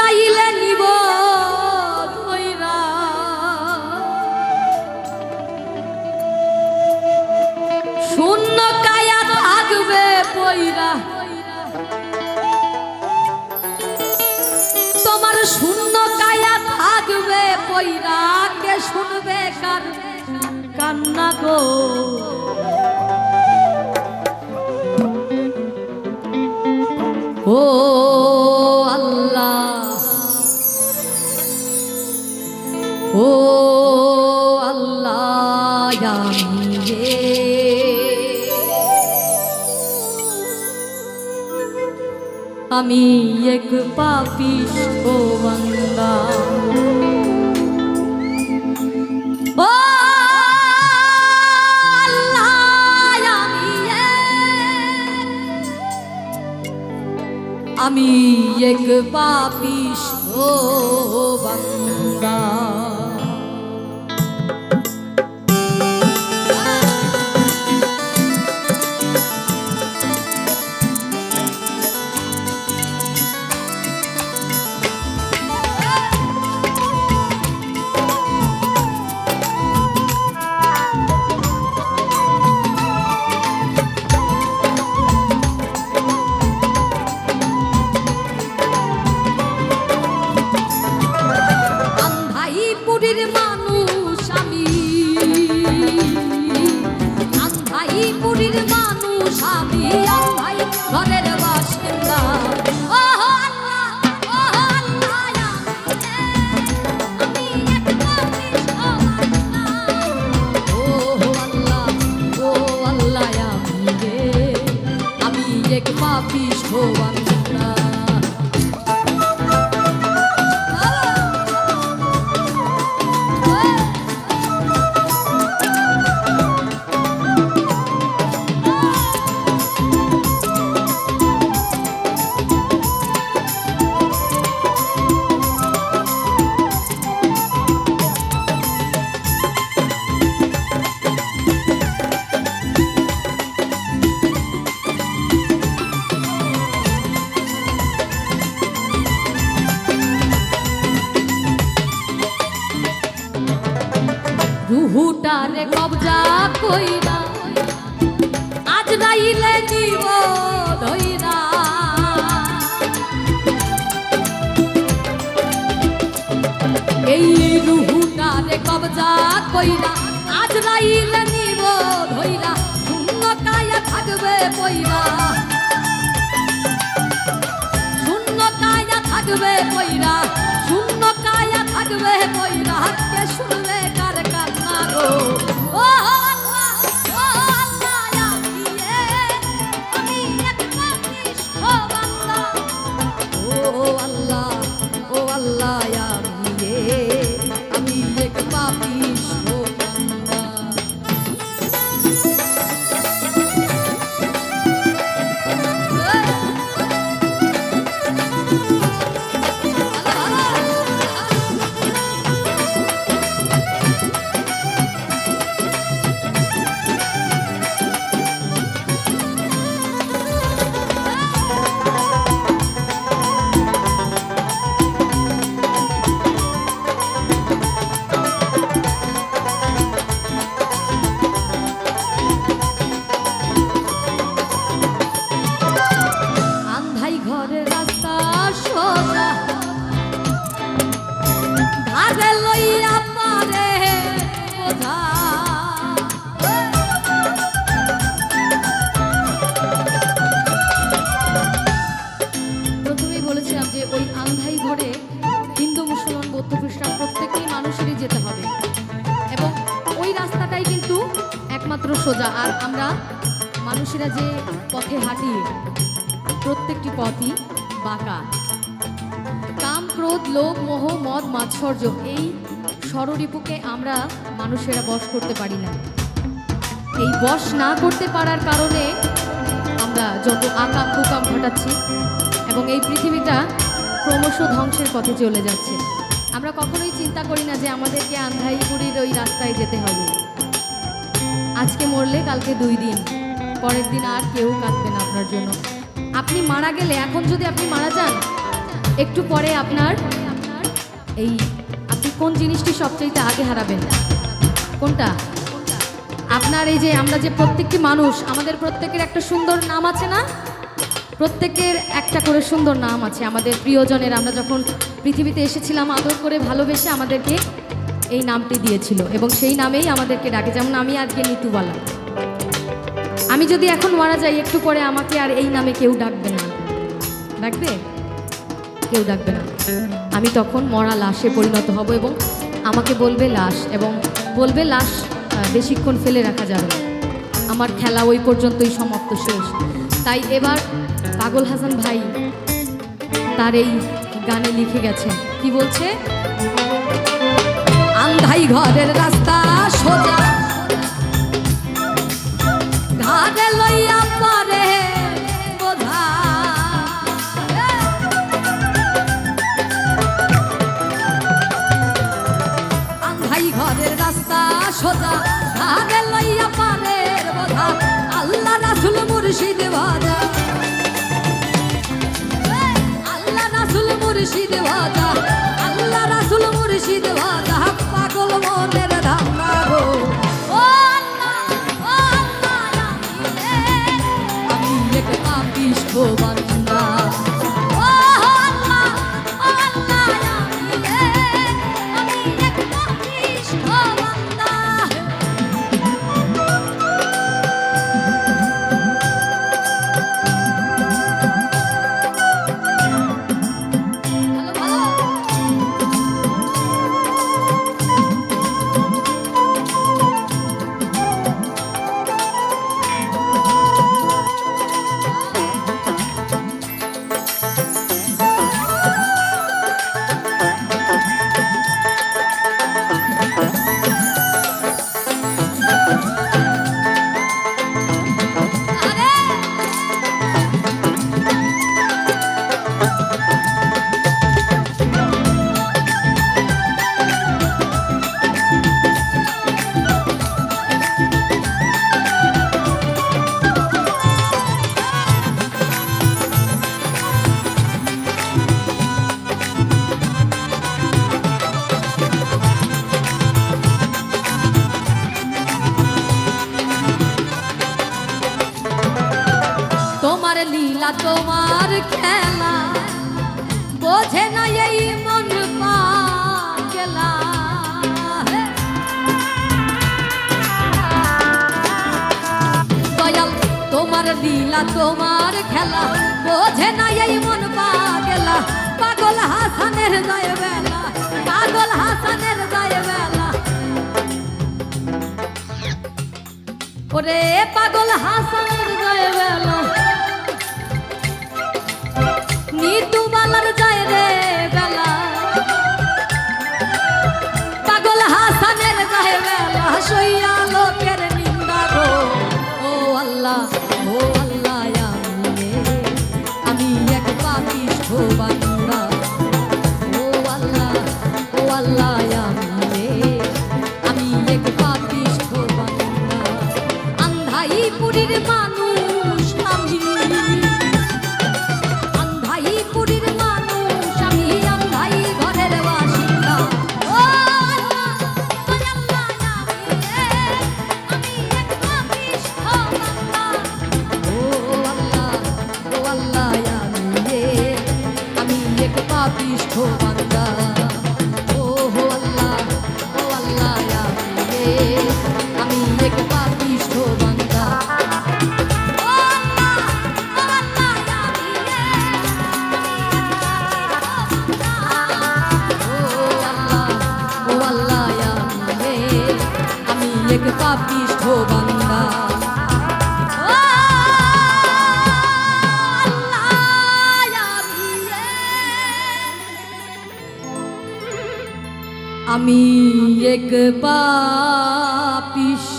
আজরাইলে নিব ধইরা শূন্য কায়া থাকবে পয়রা তোমার শূন্য কায়া থাকবে পয়রা কে শুনবে কার কান্না গো ও আল্লাহ ও আল্লাহ আমি এক পাপিষ্ঠ বান্দা ও আমি এক পাপিষ্ঠ বান্দা মানুষ আমি আন্ধাইপুরীর মানুষ আমি আন্ধাই ঘরের বাসিন্দা ও আল্লাহ ও আল্লাহ আমি এক পাপিষ্ঠ বান্দা ও আল্লাহ ও আল্লাহ আমি এক পাপিষ্ঠ বান্দা রুহুটারে কবজা কইরা আজরাইলে নিব ধইরা এই রুহুটারে কবজা কইরা আজরাইলে নিব ধইরা শূন্য কায়া থাকবে পয়রা শূন্য কায়া থাকবে পয়রা শূন্য কায়া থাকবে পয়রা কে শুনবে কার কান্না গো ও আল্লাহ ও আল্লাহ আমি এক পাপিষ্ঠ বান্দা ও আল্লাহ ও আল্লাহ আমি এক পাপিষ্ঠ বান্দা প্রথমেই বলেছিলাম যে ওই আন্ধাই ঘরে হিন্দু মুসলমান বৌদ্ধ খ্রিস্টান প্রত্যেকেই মানুষেরই যেতে হবে এবং ওই রাস্তাটাই কিন্তু একমাত্র সোজা। আর আমরা মানুষেরা যে পথে হাঁটি প্রত্যেকটি পথই বাঁকা। কাম ক্রোধ লোভ মোহ মদ মাৎসর্য এই ষড়রিপুকে আমরা মানুষেরা বশ করতে পারি না। এই বশ না করতে পারার কারণে আমরা যত আকাম কুকাম ঘটাচ্ছি এবং এই পৃথিবীটা ক্রমশ ধ্বংসের পথে চলে যাচ্ছে। আমরা কখনোই চিন্তা করি না যে আমাদেরকে আন্ধাইপুরীর ওই রাস্তায় যেতে হবে। আজকে মরলে কালকে 2 দিন, পরের দিন আর কেউ কাঁদবে না আপনার জন্য। আপনি মারা গেলে, এখন যদি আপনি মারা যান, একটু পরে আপনার এই আপনি কোন জিনিসটি সবচাইতে আগে হারাবেন? কোনটা? আপনার এই যে আমরা যে প্রত্যেকটি মানুষ, আমাদের প্রত্যেকের একটা সুন্দর নাম আছে না? প্রত্যেকের একটা করে সুন্দর নাম আছে। আমাদের প্রিয়জনের, আমরা যখন পৃথিবীতে এসেছিলাম আদর করে ভালোবেসে আমাদেরকে এই নামটি দিয়েছিল এবং সেই নামেই আমাদেরকে ডাকে। যেমন আমি আজকে নিতুবালা, আমি যদি এখন মারা যাই একটু পরে আমাকে আর এই নামে কেউ ডাকবে না। ডাকবে? কেউ ডাকবে না। আমি তখন মরা লাশে পরিণত হব এবং আমাকে বলবে লাশ, এবং বলবে লাশ বেশিক্ষণ ফেলে রাখা যাবে না। আমার খেলা ওই পর্যন্তই সমাপ্ত, শেষ। তাই এবার পাগল হাসান ভাই তার এই গানে লিখে গেছেন, কি বলছে? আন্ধাই ঘরের রাস্তা সোজা, ঘাটে লইয়া পরে বোঝা, আন্ধাই ঘরের রাস্তা সোজা, ঘাটে লইয়া পরে বোঝা, আল্লাহ রাসূল মুর্শিদ ভাজা, আল্লাহ রাসূল মুর্শিদ ভাজা, আল্লাহ রাসূল মুর্শিদ ভাজা, পাগল মনের ধান্দা গো। ও আল্লাহ, ও আল্লাহ, আমি এক পাপিষ্ঠ বান্দা। ও আল্লাহ, ও আল্লাহ, আমি এক পাপিষ্ঠ বান্দা। তোমার লীলা তোমার খেলা বোঝে না এই মন পাগলা, দয়াল তোমার লীলা তোমার খেলা বোঝে না এই মন পাগলা, পাগল হাসানের যায় বেলা, পাগল হাসানের যায় বেলা, ওরে পাগল হাসানের যায় বেলা, নিতুবালার যায় রে বেলা, পাগল হাসানের যায় বেলা, সইয়া লোকের নিন্দা গো। ও আল্লাহ, ও আল্লাহ, আমি এক পাপিষ্ঠ বান্দা। ও আল্লাহ, ও আল্লাহ, আমি এক পাপিষ্ঠ বান্দা। আন্ধাইপুরীর মানুষ আমি, আন্ধাইপুরীর মানুষ আমি, আন্ধাই ঘরের বাসিন্দা। ও আল্লাহ, ও আল্লাহ, আমি এক পাপিষ্ঠ বান্দা। ও আল্লাহ, ও আল্লাহ, আমি এক পাপিষ্ঠ বান্দা। ও আল্লাহ, ও আল্লাহ, আমি এক পাপিষ্ঠ বান্দা। এক পাপিষ্ঠ বান্দা। আমি এক পাপিষ্ঠ